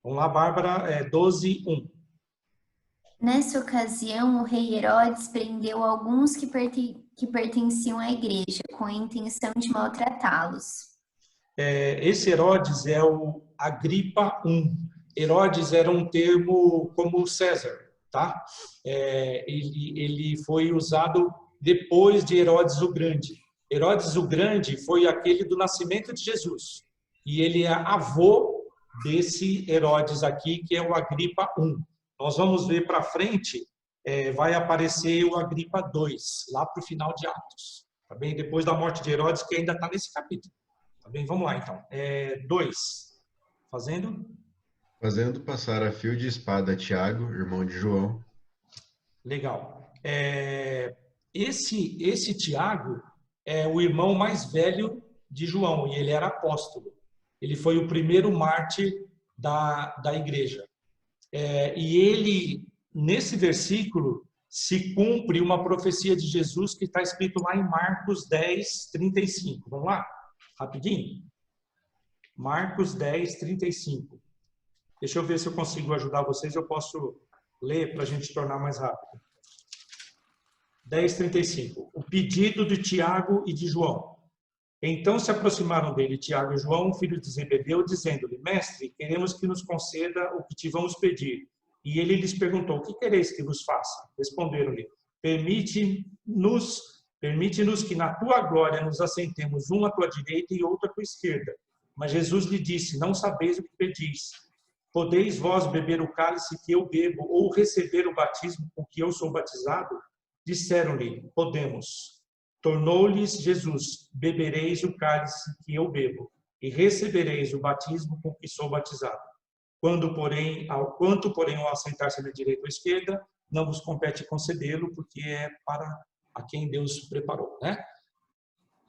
Vamos lá, Bárbara, 12:1. Nessa ocasião, o rei Herodes prendeu alguns que pertenciam à igreja, com a intenção de maltratá-los. Esse Herodes é o Agripa I. Herodes era um termo como César, tá? Ele foi usado depois de Herodes o Grande. Herodes o Grande foi aquele do nascimento de Jesus. E ele é avô desse Herodes aqui, que é o Agripa I. Nós vamos ver para frente, vai aparecer o Agripa II, lá para o final de Atos. Tá bem? Depois da morte de Herodes, que ainda está nesse capítulo. Tá bem? Vamos lá, então. 2. Fazendo? Fazendo passar a fio de espada Tiago, irmão de João. Legal. Esse Tiago é o irmão mais velho de João, e ele era apóstolo. Ele foi o primeiro mártir da igreja. E ele, nesse versículo, se cumpre uma profecia de Jesus que está escrito lá em Marcos 10:35. Vamos lá? Rapidinho. Marcos 10:35. Deixa eu ver se eu consigo ajudar vocês. Eu posso ler para a gente tornar mais rápido. 10:35. O pedido de Tiago e de João. Então se aproximaram dele Tiago e João, filhos de Zebedeu, dizendo-lhe: Mestre, queremos que nos conceda o que te vamos pedir. E ele lhes perguntou: O que quereis que vos faça? Responderam-lhe: Permite-nos que na tua glória nos assentemos, um à tua direita e outro à tua esquerda. Mas Jesus lhe disse: Não sabeis o que pedis. Podeis vós beber o cálice que eu bebo, ou receber o batismo com que eu sou batizado? Disseram-lhe: Podemos. Tornou-lhes Jesus: Bebereis o cálice que eu bebo, e recebereis o batismo com que sou batizado. Quanto, porém, ao assentar-se à direita ou à esquerda, não vos compete concedê-lo, porque é para a quem Deus preparou, né?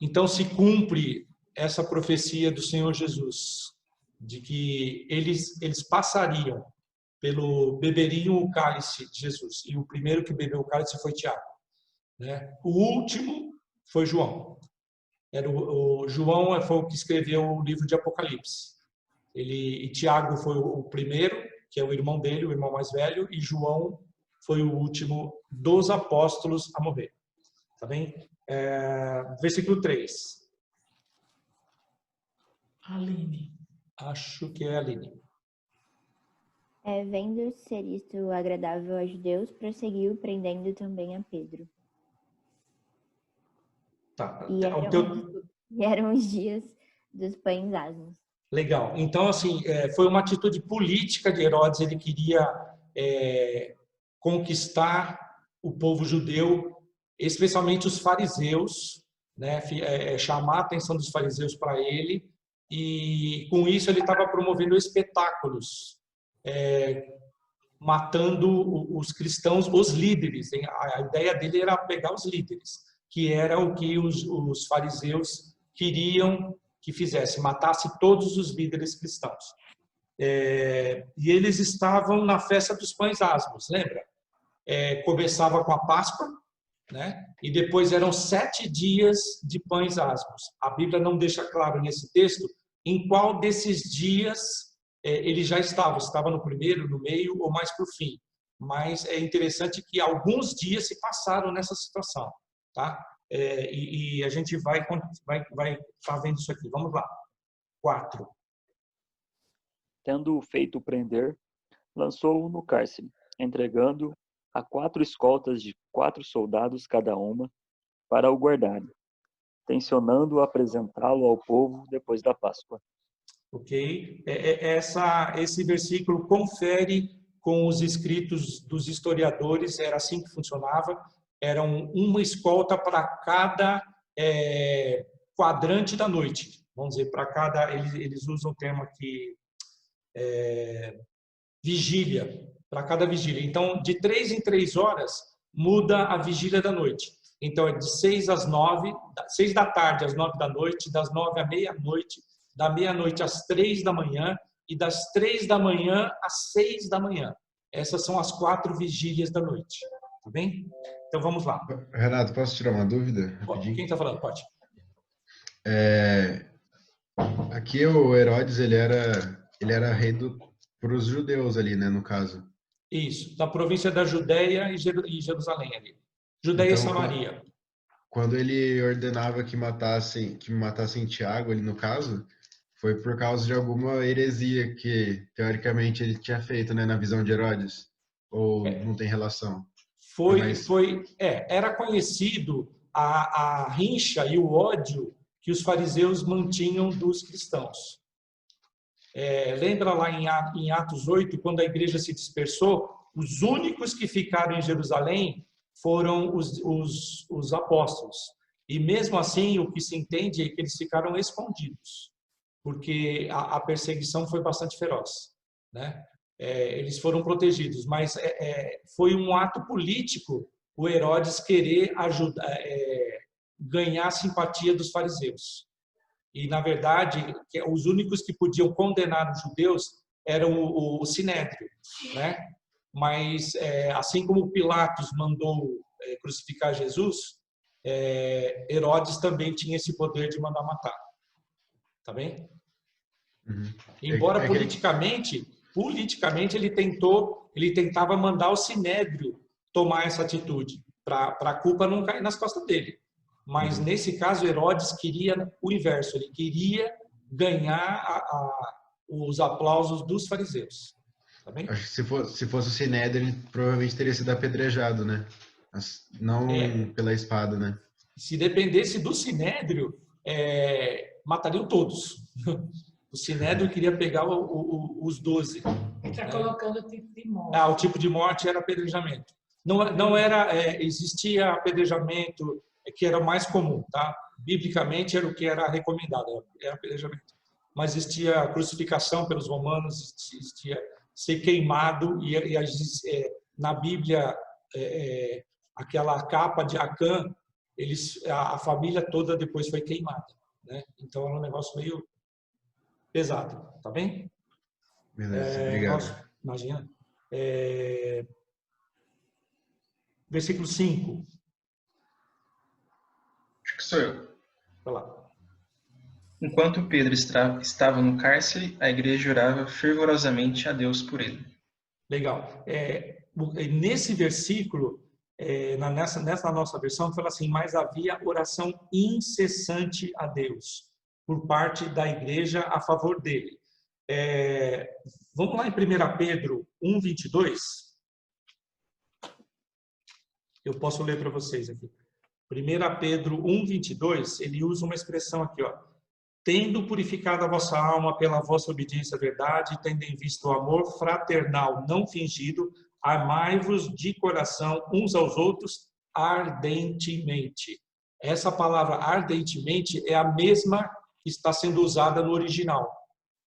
Então se cumpre essa profecia do Senhor Jesus, de que eles passariam beberiam o cálice de Jesus. E o primeiro que bebeu o cálice foi Tiago, né? O último foi João. João foi o que escreveu o livro de Apocalipse. E Tiago foi o primeiro, que é o irmão dele, o irmão mais velho, e João foi o último dos apóstolos a morrer. Tá bem? Versículo 3. Aline. Acho que é a Aline. Vendo ser isto agradável aos judeus, prosseguiu prendendo também a Pedro. Tá. E eram os dias dos pães asmos. Legal. Então, assim, foi uma atitude política de Herodes. Ele queria conquistar o povo judeu, especialmente os fariseus, né? Chamar a atenção dos fariseus para ele. E, com isso, ele estava promovendo espetáculos, matando os cristãos, os líderes. A ideia dele era pegar os líderes, que era o que os fariseus queriam que fizesse, matasse todos os líderes cristãos. E eles estavam na festa dos pães asmos, lembra? Começava com a Páscoa, né? E depois eram 7 dias de pães asmos. A Bíblia não deixa claro nesse texto em qual desses dias ele já estava no primeiro, no meio ou mais para o fim. Mas é interessante que alguns dias se passaram nessa situação, tá? E a gente vai estar vendo isso aqui. Vamos lá. 4. Tendo-o feito prender, lançou-o no cárcere, entregando a 4 escoltas de 4 soldados cada uma para o guardarem, tencionando apresentá-lo ao povo depois da Páscoa. Ok? Esse versículo confere com os escritos dos historiadores, era assim que funcionava, era uma escolta para cada quadrante da noite, vamos dizer, para cada, eles usam o termo aqui, vigília, para cada vigília. Então, de 3 em 3 horas, muda a vigília da noite. Então, é de 6 às 9, 6 da tarde às 9 da noite, das 9 à meia-noite, da meia-noite às 3 da manhã e das 3 da manhã às 6 da manhã. Essas são as 4 vigílias da noite. Tá bem? Então, vamos lá. Renato, posso tirar uma dúvida? Rapidinho? Quem está falando? Pode. Aqui o Herodes, ele era rei para os judeus ali, né, no caso. Isso, da província da Judéia e Jerusalém ali. Judéia e Então, Samaria. quando ele ordenava que matassem Tiago, ali no caso, foi por causa de alguma heresia que, teoricamente, ele tinha feito, né, na visão de Herodes? Ou não tem relação? Era conhecido a rincha e o ódio que os fariseus mantinham dos cristãos. Lembra lá em Atos 8, quando a igreja se dispersou, os únicos que ficaram em Jerusalém foram os apóstolos. E mesmo assim, o que se entende é que eles ficaram escondidos, porque a perseguição foi bastante feroz, né? Eles foram protegidos, mas foi um ato político o Herodes querer ajudar, ganhar a simpatia dos fariseus. E, na verdade, os únicos que podiam condenar os judeus eram o Sinédrio, né? Mas, assim como Pilatos mandou crucificar Jesus, Herodes também tinha esse poder de mandar matar. Tá bem? Uhum. Embora politicamente ele tentava mandar o Sinédrio tomar essa atitude, para a culpa não cair nas costas dele. Mas, nesse caso, Herodes queria o inverso, ele queria ganhar os aplausos dos fariseus. Tá bem? Acho que se fosse o Sinédrio, ele provavelmente teria sido apedrejado, né? Não pela espada, né? Se dependesse do Sinédrio, matariam todos. O Sinédrio queria pegar os 12. Está colocando o tipo de morte. O tipo de morte era apedrejamento. Não era, existia apedrejamento que era o mais comum, tá? Biblicamente era o que era recomendado, era apedrejamento. Mas existia crucificação pelos romanos, existia ser queimado, e na Bíblia, aquela capa de Acã, a família toda depois foi queimada, né? Então era um negócio meio pesado, tá bem? Beleza, obrigado. Imagina. Versículo 5. Acho que sou eu. Vai lá. Enquanto Pedro estava no cárcere, a igreja orava fervorosamente a Deus por ele. Legal. Nesse versículo, nessa nossa versão, fala assim: mas havia oração incessante a Deus por parte da igreja a favor dele. Vamos lá em 1 Pedro 1:22. Eu posso ler para vocês aqui. 1 Pedro 1:22, ele usa uma expressão aqui, ó. Tendo purificado a vossa alma pela vossa obediência à verdade, tendo em vista o amor fraternal não fingido, amai-vos de coração uns aos outros ardentemente. Essa palavra ardentemente é a mesma que está sendo usada no original.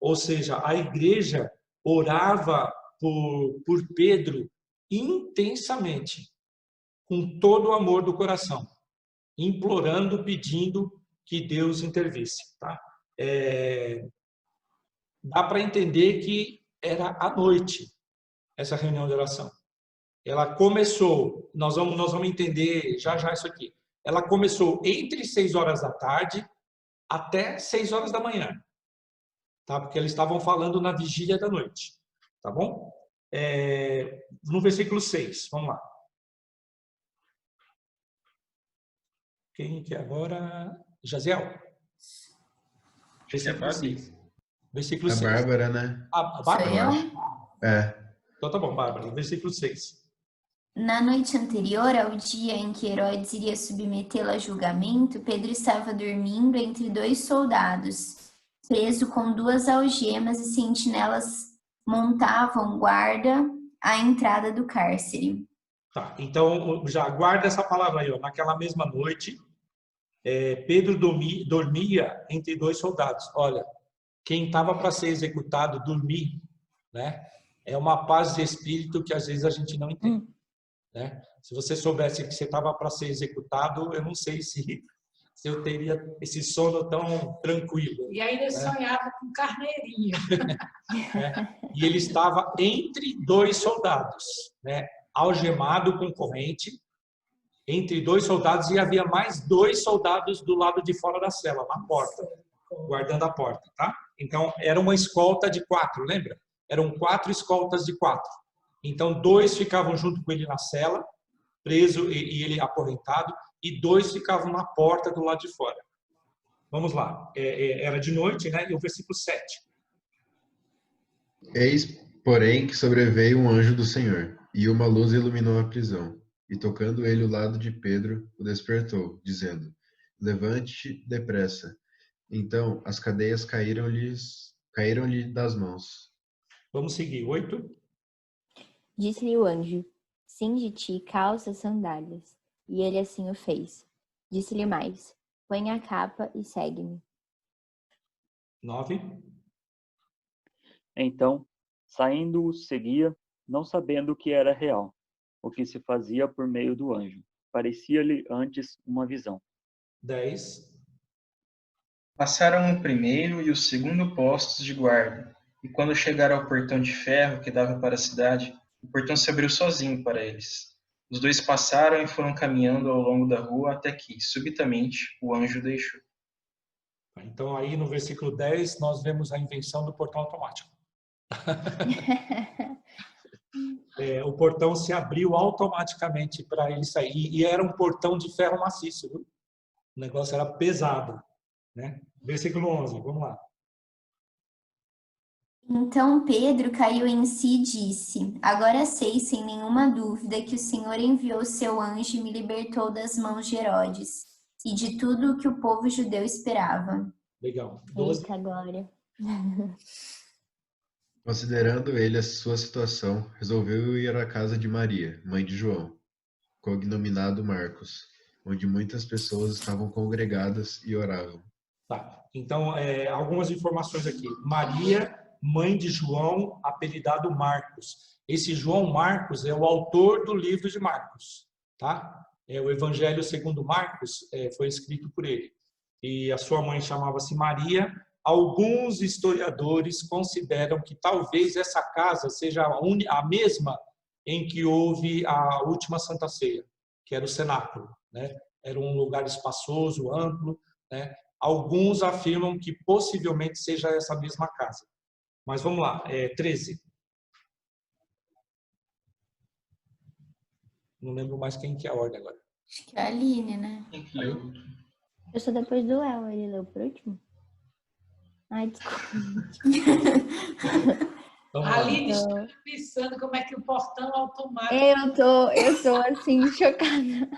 Ou seja, a igreja orava por Pedro intensamente, com todo o amor do coração, implorando, pedindo que Deus intervisse. Tá? Dá para entender que era à noite essa reunião de oração. Ela começou, nós vamos entender já isso aqui. Ela começou entre 6 horas da tarde até 6 horas da manhã. Tá? Porque eles estavam falando na vigília da noite. Tá bom? No versículo 6, vamos lá. Quem que é agora? Jaziel. Versículo 6. Versículo 6. A Bárbara, né? A Bárbara? Então tá bom, Bárbara. Versículo 6. Na noite anterior ao dia em que Herodes iria submetê-lo a julgamento, Pedro estava dormindo entre 2 soldados, preso com 2 algemas, e sentinelas montavam guarda à entrada do cárcere. Tá, então já guarda essa palavra aí, ó. Naquela mesma noite, Pedro dormia entre 2 soldados. Olha, quem estava para ser executado dormir, né? É uma paz de espírito que às vezes a gente não entende. Né? Se você soubesse que você estava para ser executado, eu não sei se eu teria esse sono tão tranquilo. E ainda sonhava com carneirinho. E ele estava entre 2 soldados, né? Algemado com corrente, entre 2 soldados, e havia mais 2 soldados do lado de fora da cela, na porta, guardando a porta. Tá? Então, era uma escolta de 4, lembra? eram 4 escoltas de 4. Então, 2 ficavam junto com ele na cela, preso e ele acorrentado, e 2 ficavam na porta do lado de fora. Vamos lá. Era de noite, né? E o versículo 7. Eis, porém, que sobreveio um anjo do Senhor, e uma luz iluminou a prisão. E tocando ele o lado de Pedro, o despertou, dizendo: Levante-te depressa. Então as cadeias caíram-lhe das mãos. Vamos seguir. 8. Disse-lhe o anjo: Cinge-te e calça as sandálias. E ele assim o fez. Disse-lhe mais: Põe a capa e segue-me. 9. Então, saindo, o seguia, não sabendo o que era real, o que se fazia por meio do anjo. Parecia-lhe antes uma visão. 10. Passaram o primeiro e o segundo postos de guarda, e quando chegaram ao portão de ferro que dava para a cidade, o portão se abriu sozinho para eles. Os 2 passaram e foram caminhando ao longo da rua até que, subitamente, o anjo deixou. Então, aí no versículo 10, nós vemos a invenção do portão automático. O portão se abriu automaticamente para ele sair. E era um portão de ferro maciço, viu? O negócio era pesado, né? Versículo 11, vamos lá. Então Pedro caiu em si e disse: Agora sei sem nenhuma dúvida que o Senhor enviou seu anjo e me libertou das mãos de Herodes e de tudo o que o povo judeu esperava. Legal. 12. Eita glória. Considerando ele a sua situação, resolveu ir à casa de Maria, mãe de João, cognominado Marcos, onde muitas pessoas estavam congregadas e oravam. Tá. Então, algumas informações aqui. Maria, mãe de João, apelidado Marcos. Esse João Marcos é o autor do livro de Marcos, tá? O Evangelho segundo Marcos foi escrito por ele. E a sua mãe chamava-se Maria. Alguns historiadores consideram que talvez essa casa seja a mesma em que houve a última Santa Ceia, que era o cenáculo, né? Era um lugar espaçoso, amplo, né? Alguns afirmam que possivelmente seja essa mesma casa. Mas vamos lá, 13. Não lembro mais quem que é a ordem agora. Acho que é a Aline, né? Quem que leu? Eu sou depois do El, ele leu por último? Ai, desculpa. Vamos lá. A Aline está pensando como é que o portão automático... Eu tô assim, chocada.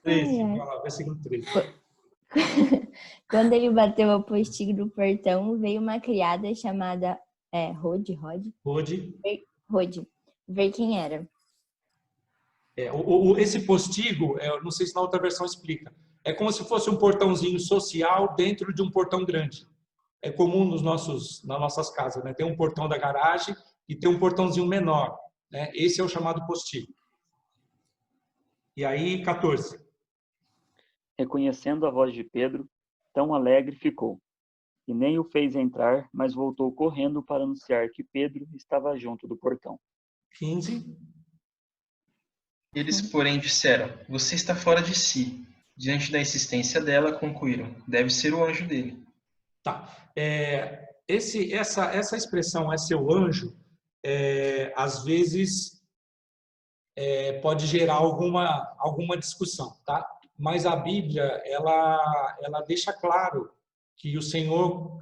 13, Ai, ai. vamos lá, versículo 13. Quando ele bateu ao postigo do portão, veio uma criada chamada Rode, ver quem era. Esse postigo, não sei se na outra versão explica, é como se fosse um portãozinho social dentro de um portão grande. É comum nas nossas casas, né? Tem um portão da garagem e tem um portãozinho menor, né? Esse é o chamado postigo. E aí, 14. Reconhecendo a voz de Pedro, tão alegre ficou, e nem o fez entrar, mas voltou correndo para anunciar que Pedro estava junto do portão. 15. Eles, porém, disseram: Você está fora de si. Diante da insistência dela, concluíram: Deve ser o anjo dele. Tá. Essa expressão é seu anjo, às vezes pode gerar alguma discussão, tá? Mas a Bíblia ela deixa claro que o Senhor,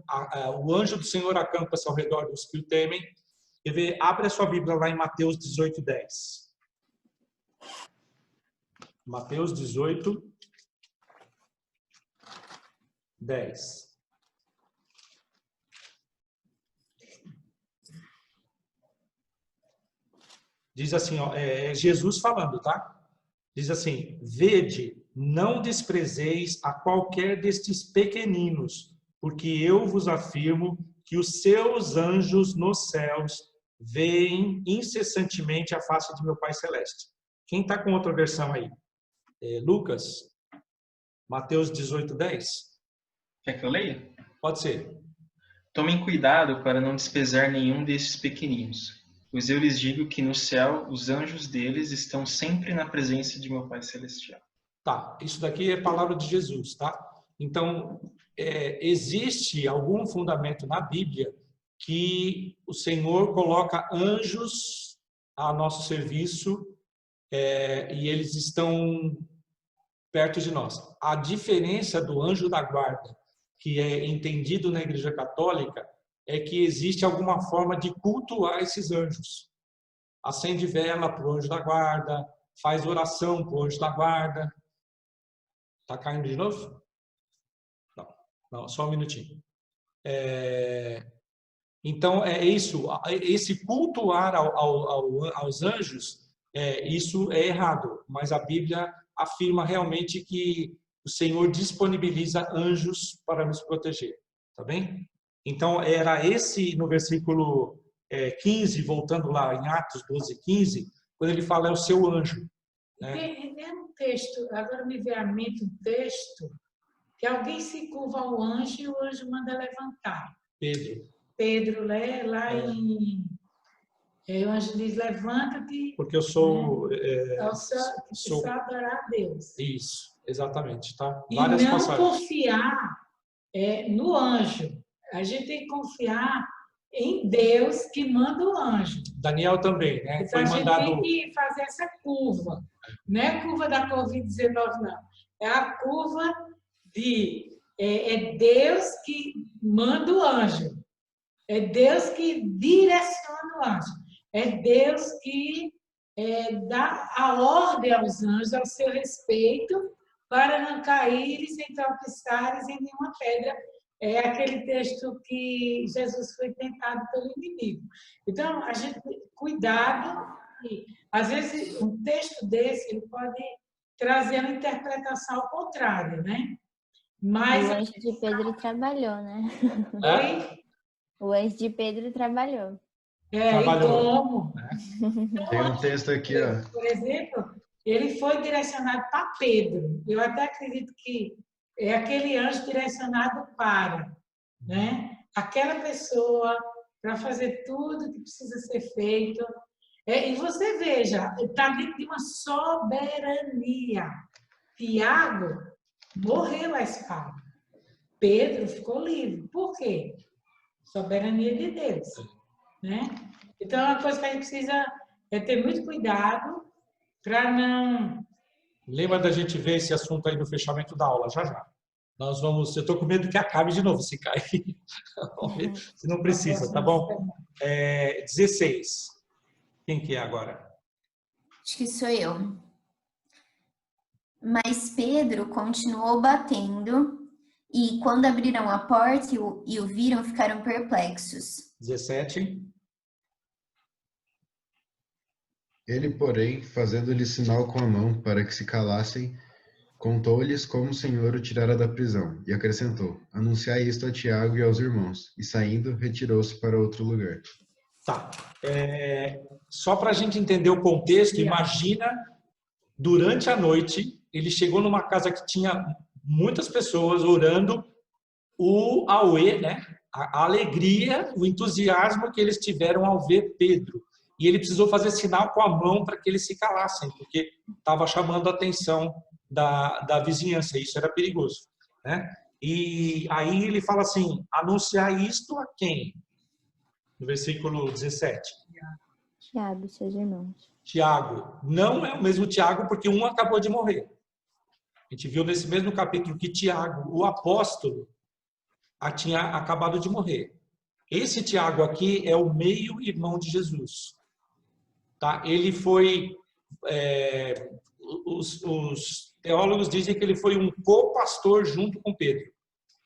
o anjo do Senhor acampa-se ao redor dos que o temem. Abre a sua Bíblia lá em Mateus 18:10. Mateus 18:10. Diz assim, Jesus falando, tá? Diz assim: Vede, não desprezeis a qualquer destes pequeninos, porque eu vos afirmo que os seus anjos nos céus veem incessantemente a face de meu Pai Celeste. Quem está com outra versão aí? Lucas, Mateus 18:10. Quer que eu leia? Pode ser. Tomem cuidado para não desprezar nenhum desses pequeninos, pois eu lhes digo que no céu os anjos deles estão sempre na presença de meu Pai Celestial. Tá, isso daqui é palavra de Jesus, tá? Então, existe algum fundamento na Bíblia que o Senhor coloca anjos a nosso serviço e eles estão perto de nós. A diferença do anjo da guarda, que é entendido na Igreja Católica, é que existe alguma forma de cultuar esses anjos. Acende vela para o anjo da guarda, faz oração para o anjo da guarda. Está caindo de novo? Não, só um minutinho. Então, é isso. Esse cultuar aos anjos, isso é errado. Mas a Bíblia afirma realmente que o Senhor disponibiliza anjos para nos proteger. Tá bem? Então, era esse, no versículo 15, voltando lá em Atos 12, 15, quando ele fala é o seu anjo. Né? Tem um texto, agora me veio à mente um texto, que alguém se curva ao anjo e o anjo manda levantar. Pedro, lá em... o anjo diz, levanta-te. Porque eu sou... sou adorar a Deus. Isso, exatamente. Tá? E várias não passagens. Confiar no anjo. A gente tem que confiar em Deus que manda o anjo. Daniel também, né? Então, a gente tem que fazer essa curva. Não é a curva da Covid-19, não. É a curva de... É Deus que manda o anjo. É Deus que direciona o anjo. É Deus que dá a ordem aos anjos ao seu respeito para não caírem sem tropeçarem em nenhuma pedra. É aquele texto que Jesus foi tentado pelo inimigo. Então, a gente, cuidado. Às vezes, um texto desse ele pode trazer uma interpretação ao contrário, né? Mas o anjo de Pedro trabalhou, né? O anjo de Pedro trabalhou. Trabalhou. E como? Tem um texto aqui, ó. Por exemplo, ele foi direcionado para Pedro. Eu até acredito que é aquele anjo direcionado para, né? Aquela pessoa para fazer tudo que precisa ser feito. E você veja, está dentro de uma soberania. Tiago morreu à espada. Pedro ficou livre. Por quê? Soberania de Deus. Né? Então, é uma coisa que a gente precisa ter muito cuidado para não... Lembra da gente ver esse assunto aí no fechamento da aula, já. Nós vamos... Eu estou com medo que acabe de novo, se cair. Se não precisa, tá bom? 16. Quem que é agora? Acho que sou eu. Mas Pedro continuou batendo, e quando abriram a porta e o viram, ficaram perplexos. 17. Ele, porém, fazendo-lhe sinal com a mão para que se calassem, contou-lhes como o Senhor o tirara da prisão, e acrescentou, anunciai isto a Tiago e aos irmãos, e saindo, retirou-se para outro lugar. Tá. Só para a gente entender o contexto, imagina, durante a noite, ele chegou numa casa que tinha muitas pessoas orando, o auê, né? A alegria, o entusiasmo que eles tiveram ao ver Pedro. E ele precisou fazer sinal com a mão para que eles se calassem, porque estava chamando a atenção da vizinhança. Isso era perigoso, né? E aí ele fala assim, anunciar isto a quem? No versículo 17. Tiago, seus irmãos. Tiago. Não é o mesmo Tiago, porque um acabou de morrer. A gente viu nesse mesmo capítulo que Tiago, o apóstolo, tinha acabado de morrer. Esse Tiago aqui é o meio-irmão de Jesus. Tá? Ele foi... os teólogos dizem que ele foi um co-pastor junto com Pedro.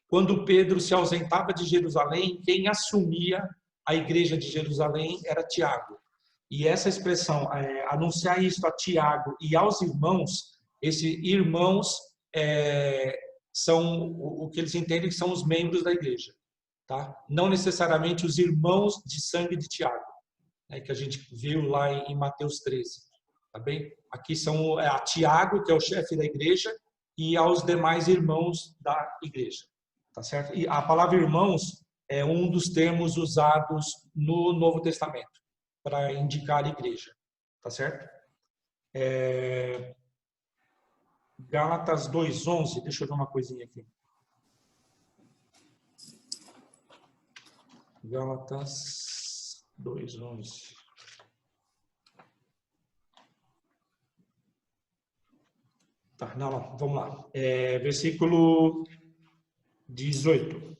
Quando Pedro se ausentava de Jerusalém, quem assumia a igreja de Jerusalém era Tiago. E essa expressão, anunciar isto a Tiago e aos irmãos, esses irmãos são o que eles entendem que são os membros da igreja. Tá? Não necessariamente os irmãos de sangue de Tiago, né, que a gente viu lá em Mateus 13. Tá bem? Aqui são a Tiago, que é o chefe da igreja, e aos demais irmãos da igreja. Tá certo? E a palavra irmãos é um dos termos usados no Novo Testamento para indicar a igreja. Tá certo? Gálatas 2:11. Deixa eu ver uma coisinha aqui. Gálatas 2:11. Tá, não, vamos lá. Versículo 18.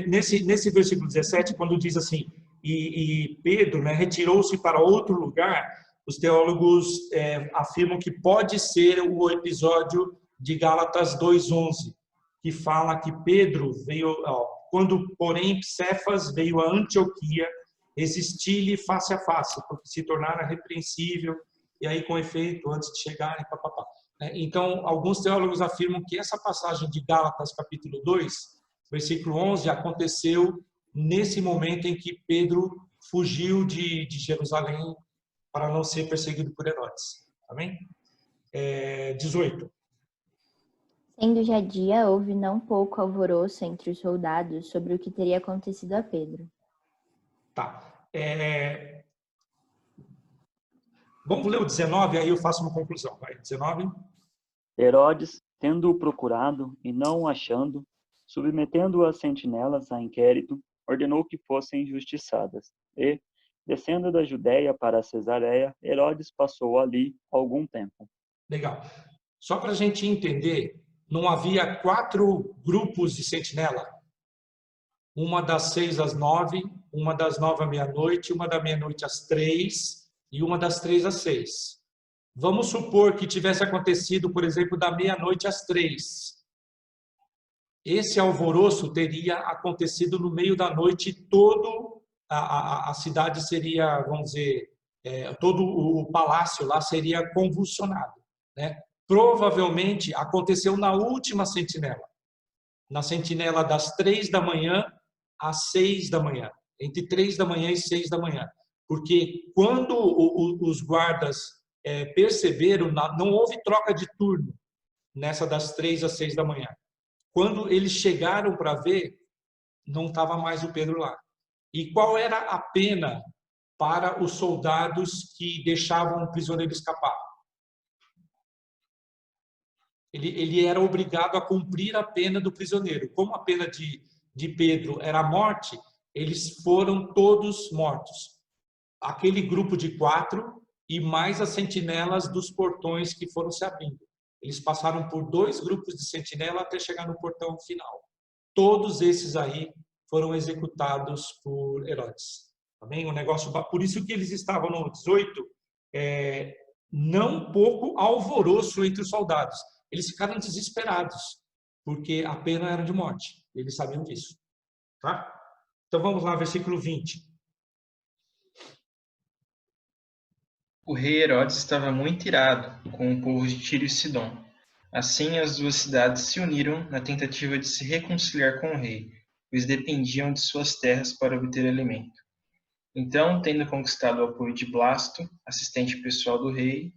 Nesse versículo 17, quando diz assim, e Pedro, né, retirou-se para outro lugar, os teólogos afirmam que pode ser o episódio de Gálatas 2:11, que fala que Pedro veio, quando, porém, Cefas veio a Antioquia, resisti-lhe face a face, porque se tornara repreensível, e aí, com efeito, antes de chegarem, papapá. Então, alguns teólogos afirmam que essa passagem de Gálatas, capítulo 2, versículo 11, aconteceu nesse momento em que Pedro fugiu de Jerusalém para não ser perseguido por Herodes. Amém? 18. Sendo já dia, houve não pouco alvoroço entre os soldados sobre o que teria acontecido a Pedro. Tá. Vamos ler o 19, aí eu faço uma conclusão. Vai, 19. Herodes, tendo-o procurado e não o achando, submetendo as sentinelas a inquérito, ordenou que fossem injustiçadas. E, descendo da Judéia para Cesareia, Herodes passou ali algum tempo. Legal. Só para a gente entender, não havia 4 grupos de sentinela? Uma das 6 às 9, uma das 9 à meia-noite, uma da meia-noite às 3 e uma das 3 às 6. Vamos supor que tivesse acontecido, por exemplo, da meia-noite às 3. Esse alvoroço teria acontecido no meio da noite, todo a cidade seria, vamos dizer, todo o palácio lá seria convulsionado, né? Provavelmente aconteceu na última sentinela, na sentinela das 3 da manhã às 6 da manhã, entre 3 da manhã e 6 da manhã, porque quando os guardas perceberam, não houve troca de turno nessa das 3 às 6 da manhã. Quando eles chegaram para ver, não estava mais o Pedro lá. E qual era a pena para os soldados que deixavam o prisioneiro escapar? Ele era obrigado a cumprir a pena do prisioneiro. Como a pena de Pedro era a morte, eles foram todos mortos. Aquele grupo de 4 e mais as sentinelas dos portões que foram se abrindo. Eles passaram por 2 grupos de sentinela até chegar no portão final. Todos esses aí foram executados por Herodes. Também o negócio, por isso que eles estavam no 18, não pouco alvoroço entre os soldados. Eles ficaram desesperados, porque a pena era de morte. Eles sabiam disso. Tá? Então vamos lá, versículo 20. O rei Herodes estava muito irado com o povo de Tiro e Sidom. Assim, as 2 cidades se uniram na tentativa de se reconciliar com o rei, pois dependiam de suas terras para obter alimento. Então, tendo conquistado o apoio de Blasto, assistente pessoal do rei...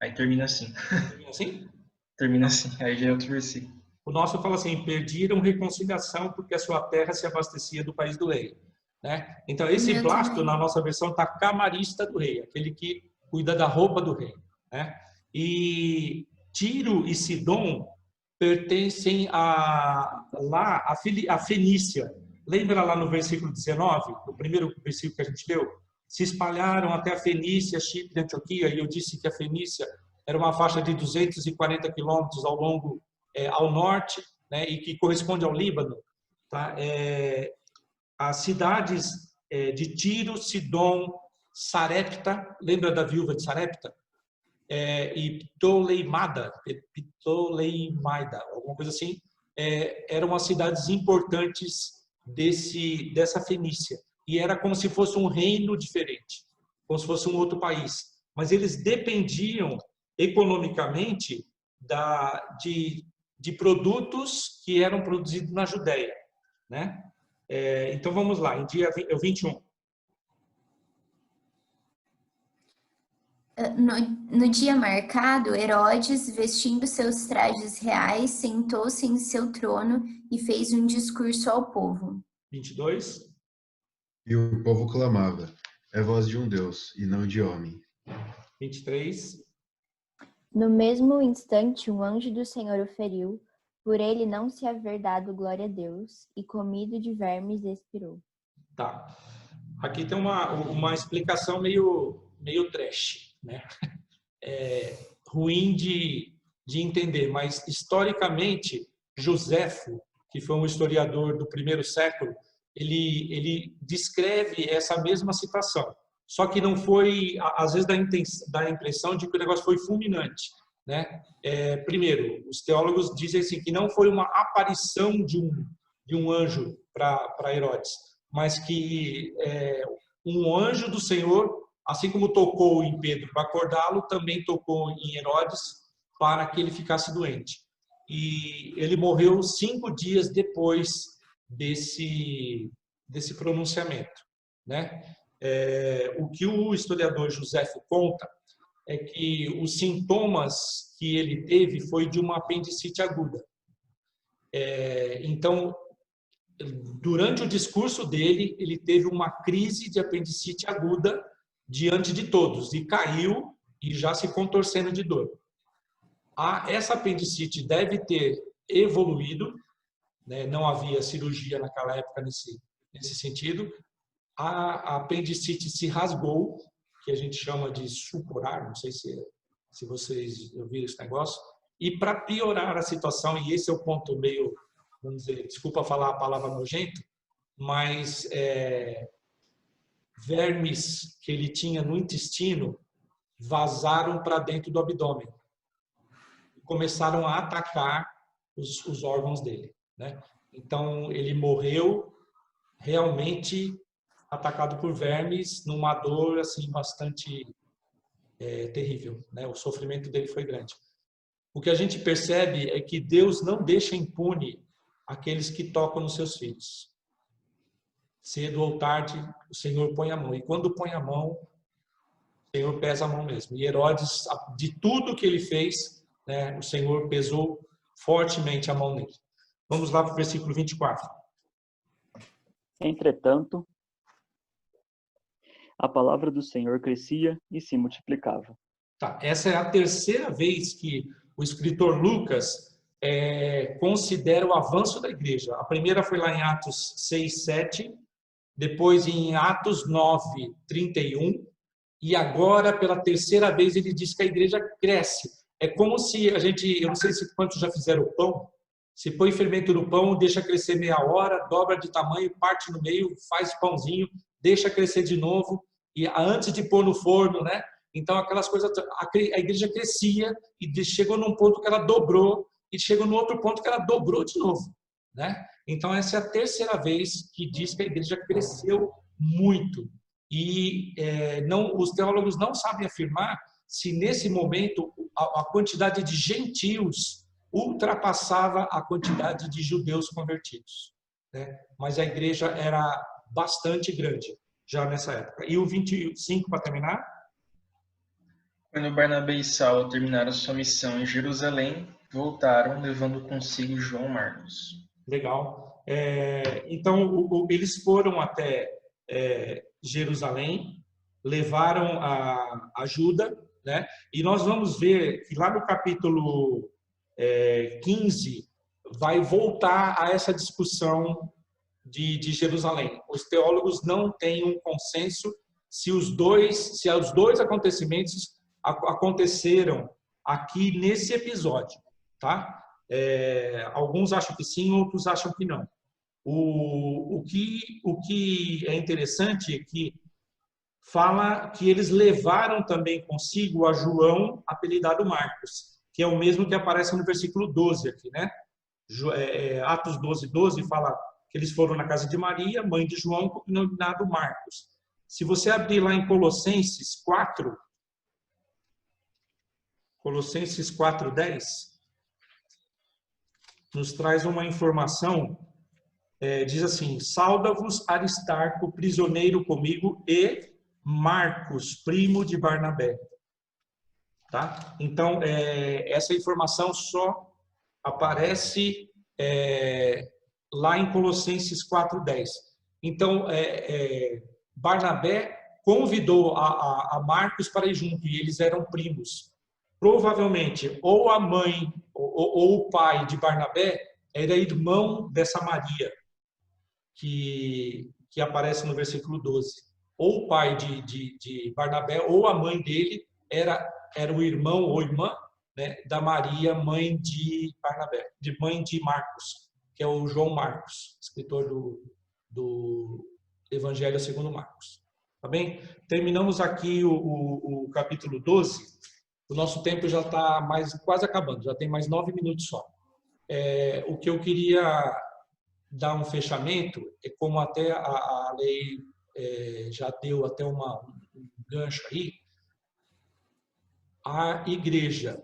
Aí termina assim. Termina assim? Termina assim, aí já é outro versículo. O nosso fala assim, perdiram reconciliação porque a sua terra se abastecia do país do rei. Né? Então, esse Blasto, na nossa versão, está camarista do rei, aquele que cuida da roupa do rei. Né? E Tiro e Sidom pertencem a Fenícia. Lembra lá no versículo 19, o primeiro versículo que a gente leu? Se espalharam até a Fenícia, Chipre, Antioquia, e eu disse que a Fenícia era uma faixa de 240 quilômetros ao norte, né, e que corresponde ao Líbano. Tá? As cidades de Tiro, Sidom, Sarepta, lembra da viúva de Sarepta? E Ptoleimada, alguma coisa assim, eram as cidades importantes dessa Fenícia. E era como se fosse um reino diferente, como se fosse um outro país. Mas eles dependiam economicamente de produtos que eram produzidos na Judéia. Né? Então vamos lá, em dia 21. No dia marcado, Herodes, vestindo seus trajes reais, sentou-se em seu trono e fez um discurso ao povo. 22. E o povo clamava, é voz de um Deus, e não de homem. 23. No mesmo instante, um anjo do Senhor o feriu, por ele não se haver dado glória a Deus, e comido de vermes expirou. Tá. Aqui tem uma explicação meio trash, né? Ruim de entender, mas historicamente, Joséfo, que foi um historiador do primeiro século, ele descreve essa mesma situação. Só que não foi, às vezes dá a impressão de que o negócio foi fulminante, né? Primeiro, os teólogos dizem assim, que não foi uma aparição de um anjo para Herodes, mas que um anjo do Senhor, assim como tocou em Pedro para acordá-lo, também tocou em Herodes para que ele ficasse doente. E ele morreu 5 dias depois desse pronunciamento, né? O que o historiador Joséfo conta é que os sintomas que ele teve foi de uma apendicite aguda. Então, durante o discurso dele, ele teve uma crise de apendicite aguda diante de todos e caiu e já se contorcendo de dor. Essa apendicite deve ter evoluído, né? Não havia cirurgia naquela época nesse sentido. A apendicite se rasgou, que a gente chama de supurar, não sei se vocês ouviram esse negócio, e para piorar a situação, e esse é o ponto meio, vamos dizer, desculpa falar a palavra nojento, mas vermes que ele tinha no intestino vazaram para dentro do abdômen. Começaram a atacar os órgãos dele, né? Então, ele morreu realmente atacado por vermes, numa dor assim bastante terrível, né? O sofrimento dele foi grande. O que a gente percebe é que Deus não deixa impune aqueles que tocam nos seus filhos. Cedo ou tarde, o Senhor põe a mão. E quando põe a mão, o Senhor pesa a mão mesmo. E Herodes, de tudo que ele fez, né, o Senhor pesou fortemente a mão nele. Vamos lá para o versículo 24. Entretanto, a palavra do Senhor crescia e se multiplicava. Tá, essa é a terceira vez que o escritor Lucas considera o avanço da igreja. A primeira foi lá em Atos 6, 7, depois em Atos 9, 31, e agora, pela terceira vez, ele diz que a igreja cresce. É como se eu não sei se quantos já fizeram o pão, se põe fermento no pão, deixa crescer meia hora, dobra de tamanho, parte no meio, faz pãozinho, deixa crescer de novo, e antes de pôr no forno, né? Então, aquelas coisas, a igreja crescia e chegou num ponto que ela dobrou, e chegou no outro ponto que ela dobrou de novo, né? Então, essa é a terceira vez que diz que a igreja cresceu muito. E os teólogos não sabem afirmar se nesse momento a quantidade de gentios ultrapassava a quantidade de judeus convertidos, né? Mas a igreja era bastante grande já nessa época. E o 25, para terminar? Quando Barnabé e Saulo terminaram sua missão em Jerusalém, voltaram levando consigo João Marcos. Legal. Então, eles foram até Jerusalém, levaram a ajuda, né? E nós vamos ver que lá no capítulo 15 vai voltar a essa discussão de Jerusalém. Os teólogos não têm um consenso se os dois acontecimentos aconteceram aqui nesse episódio, tá? Alguns acham que sim, outros acham que não. O que é interessante é que fala que eles levaram também consigo a João, apelidado Marcos, que é o mesmo que aparece no versículo 12 aqui, né? Atos 12, 12 fala que eles foram na casa de Maria, mãe de João, denominado Marcos. Se você abrir lá em Colossenses 4, Colossenses 4:10, nos traz uma informação, diz assim: sauda-vos Aristarco, prisioneiro comigo, e Marcos, primo de Barnabé. Tá? Então, essa informação só aparece lá em Colossenses 4:10. Então, Barnabé convidou a Marcos para ir junto, e eles eram primos. provavelmente ou a mãe ou o pai de Barnabé era irmão dessa Maria que aparece no versículo 12. Ou o pai de Barnabé ou a mãe dele era o irmão ou irmã, né, da Maria, mãe de Barnabé, mãe de Marcos, que é o João Marcos, escritor do Evangelho segundo Marcos. Tá bem? Terminamos aqui o capítulo 12. O nosso tempo já está quase acabando, já tem mais 9 minutos só. O que eu queria dar um fechamento, é como até a lei já deu até um gancho aí, a igreja,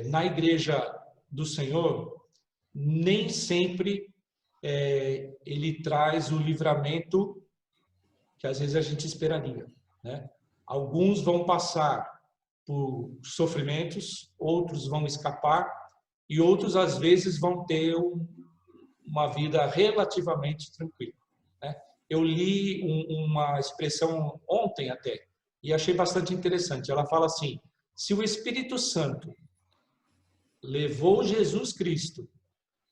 na igreja do Senhor, nem sempre ele traz o livramento que às vezes a gente esperaria, né? Alguns vão passar por sofrimentos, outros vão escapar e outros às vezes vão ter uma vida relativamente tranquila, né? Eu li uma expressão ontem até e achei bastante interessante. Ela fala assim: se o Espírito Santo levou Jesus Cristo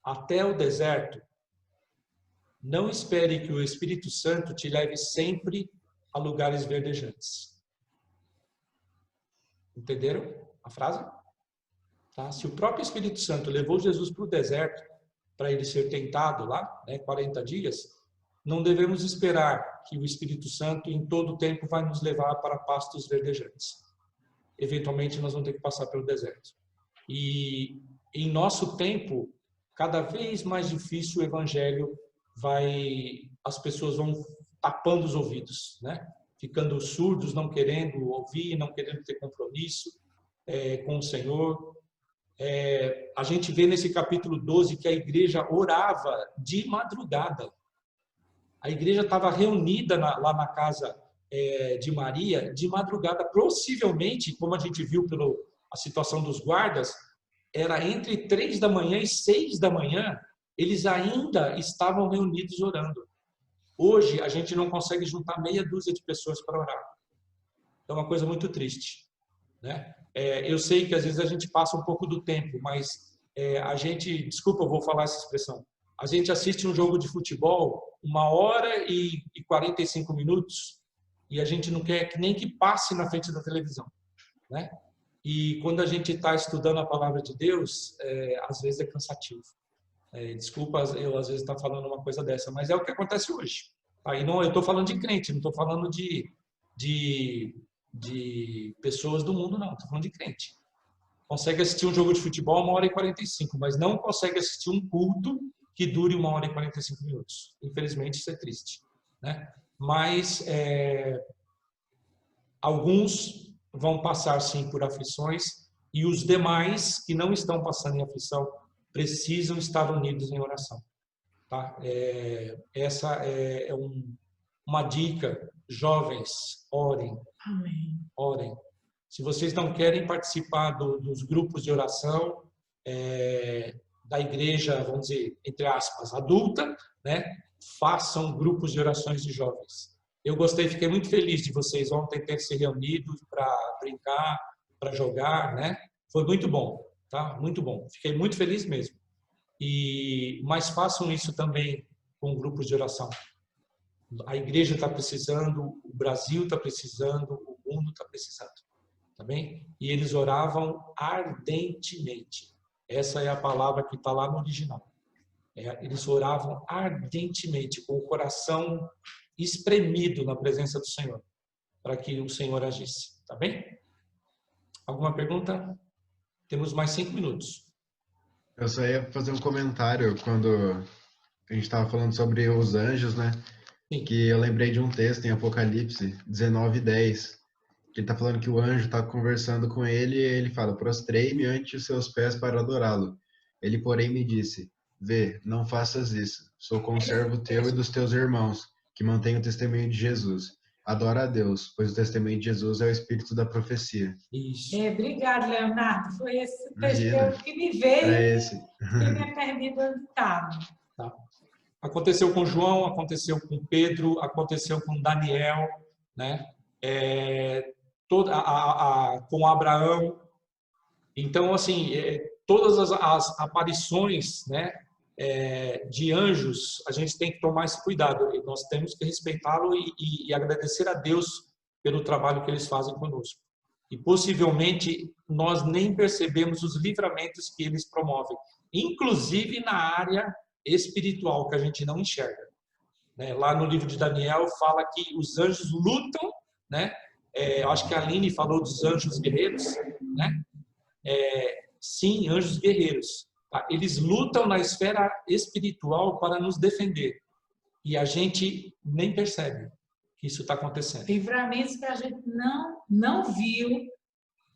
até o deserto, não espere que o Espírito Santo te leve sempre a lugares verdejantes. Entenderam a frase? Tá? Se o próprio Espírito Santo levou Jesus para o deserto, para ele ser tentado lá, né, 40 dias, não devemos esperar que o Espírito Santo em todo o tempo vai nos levar para pastos verdejantes. Eventualmente nós vamos ter que passar pelo deserto. E em nosso tempo, cada vez mais difícil o evangelho as pessoas vão tapando os ouvidos, né? Ficando surdos, não querendo ouvir, não querendo ter compromisso com o Senhor. A gente vê nesse capítulo 12 que a igreja orava de madrugada. A igreja estava reunida lá na casa de Maria de madrugada, possivelmente, como a gente viu pela situação dos guardas, era entre 3 da manhã e 6 da manhã, eles ainda estavam reunidos orando. Hoje, a gente não consegue juntar meia dúzia de pessoas para orar. É uma coisa muito triste, né? Eu sei que às vezes a gente passa um pouco do tempo, mas a gente, desculpa, eu vou falar essa expressão, a gente assiste um jogo de futebol 1h e 45 minutos e a gente não quer nem que passe na frente da televisão, né? E quando a gente está estudando a palavra de Deus, às vezes é cansativo. Desculpa eu às vezes estar falando uma coisa dessa, mas é o que acontece hoje. Aí não, eu estou falando de crente, não estou falando de pessoas do mundo, não. Estou falando de crente. Consegue assistir um jogo de futebol 1h e 45, mas não consegue assistir um culto que dure 1h e 45 minutos. Infelizmente, isso é triste, né? Mas alguns vão passar, sim, por aflições e os demais que não estão passando em aflição precisam estar unidos em oração. Tá? Essa é uma dica. Jovens, orem. Amém. Orem. Se vocês não querem participar dos grupos de oração da igreja, vamos dizer, entre aspas, adulta, né? Façam grupos de orações de jovens. Eu gostei, fiquei muito feliz de vocês ontem terem se reunido para brincar, para jogar, né? Foi muito bom, tá? Muito bom. Fiquei muito feliz mesmo. Mas façam isso também com grupos de oração. A igreja está precisando, o Brasil está precisando, o mundo está precisando, tá bem? E eles oravam ardentemente. Essa é a palavra que está lá no original. Eles oravam ardentemente, com o coração espremido na presença do Senhor, para que o Senhor agisse, tá bem? Alguma pergunta? Temos mais 5 minutos. Eu só ia fazer um comentário quando a gente estava falando sobre os anjos, né? Sim. Que eu lembrei de um texto em Apocalipse 19:10, que ele está falando que o anjo está conversando com ele e ele fala: prostrei-me ante os seus pés para adorá-lo. Ele, porém, me disse: vê, não faças isso. Sou conservo teu e dos teus irmãos, que mantêm o testemunho de Jesus. Adora a Deus, pois o testemunho de Jesus é o espírito da profecia. Isso. Obrigada, Leonardo. Foi esse Imagina. texto que me veio Era e esse. me permite onde estava. Tá. Aconteceu com João, aconteceu com Pedro, aconteceu com Daniel, né? com Abraão. Então, assim, todas as aparições, né, de anjos, a gente tem que tomar esse cuidado. E nós temos que respeitá-lo e agradecer a Deus pelo trabalho que eles fazem conosco. E possivelmente nós nem percebemos os livramentos que eles promovem, inclusive na área espiritual, que a gente não enxerga. Lá no livro de Daniel fala que os anjos lutam, né? Eu acho que a Aline falou dos anjos guerreiros, né? Sim, anjos guerreiros. Tá? Eles lutam na esfera espiritual para nos defender. E a gente nem percebe que isso está acontecendo. Livramentos que a gente não viu,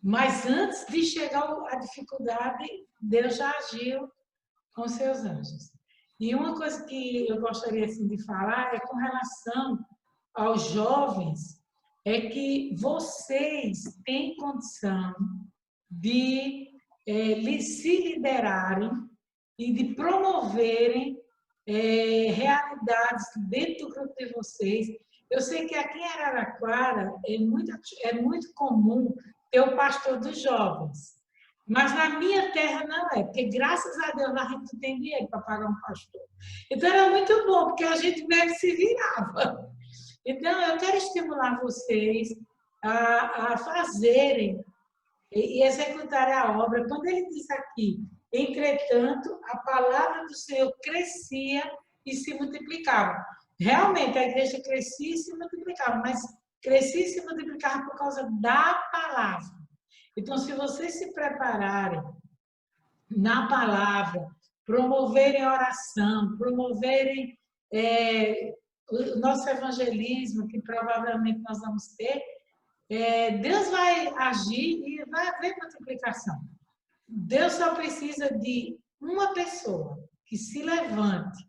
mas antes de chegar a dificuldade, Deus já agiu com seus anjos. E uma coisa que eu gostaria assim, de falar é com relação aos jovens, é que vocês têm condição de se liderarem e de promoverem realidades dentro do grupo de vocês. Eu sei que aqui em Araraquara é muito comum ter o pastor dos jovens. Mas na minha terra não é, porque graças a Deus a gente tem dinheiro para pagar um pastor. Então era muito bom, porque a gente mesmo se virava. Então eu quero estimular vocês a fazerem e executarem a obra. Quando ele diz aqui, entretanto, a palavra do Senhor crescia e se multiplicava. Realmente a igreja crescia e se multiplicava, mas crescia e se multiplicava por causa da palavra. Então, se vocês se prepararem na palavra, promoverem oração, promoverem o nosso evangelismo, que provavelmente nós vamos ter, Deus vai agir e vai haver multiplicação. Deus só precisa de uma pessoa que se levante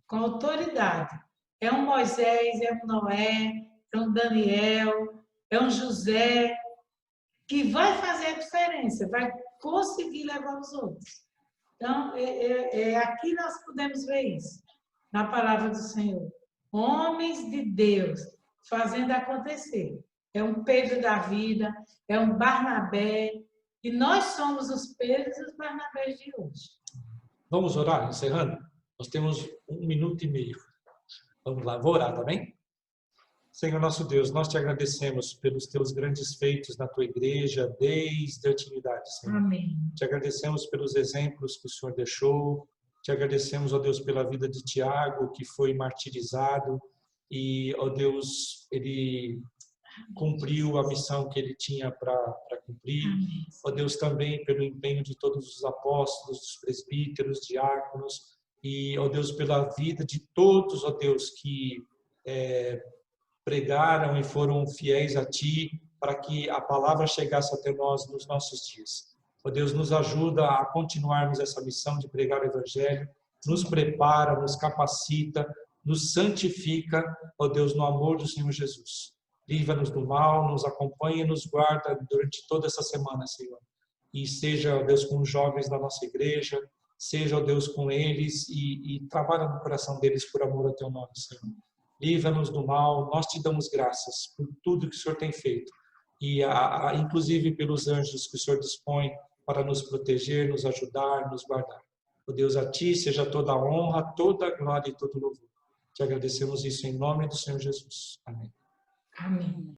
com autoridade. É um Moisés, é um Noé, é um Daniel, é um José, que vai fazer a diferença, vai conseguir levar os outros. Então, aqui nós podemos ver isso, na palavra do Senhor. Homens de Deus fazendo acontecer. É um Pedro da vida, é um Barnabé, e nós somos os Pedros e os Barnabés de hoje. Vamos orar, encerrando? Nós temos 1 minuto e meio. Vamos lá, vou orar, tá bem? Senhor nosso Deus, nós te agradecemos pelos teus grandes feitos na tua igreja desde a antiguidade, Senhor. Amém. Te agradecemos pelos exemplos que o Senhor deixou. Te agradecemos, ó Deus, pela vida de Tiago, que foi martirizado e, ó Deus, ele cumpriu a missão que ele tinha para cumprir. Amém. Ó Deus, também pelo empenho de todos os apóstolos, dos presbíteros, diáconos e, ó Deus, pela vida de todos, ó Deus, que pregaram e foram fiéis a Ti para que a palavra chegasse até nós nos nossos dias. Ó Deus, nos ajuda a continuarmos essa missão de pregar o Evangelho, nos prepara, nos capacita, nos santifica, ó Deus, no amor do Senhor Jesus. Livra-nos do mal, nos acompanha e nos guarda durante toda essa semana, Senhor. E seja, ó Deus, com os jovens da nossa igreja, seja, ó Deus, com eles e trabalha no coração deles por amor ao Teu nome, Senhor. Livra-nos do mal, nós te damos graças por tudo que o Senhor tem feito e inclusive pelos anjos que o Senhor dispõe para nos proteger, nos ajudar, nos guardar. Ó Deus, a Ti seja toda a honra, toda a glória e todo o louvor. Te agradecemos isso em nome do Senhor Jesus. Amém. Amém.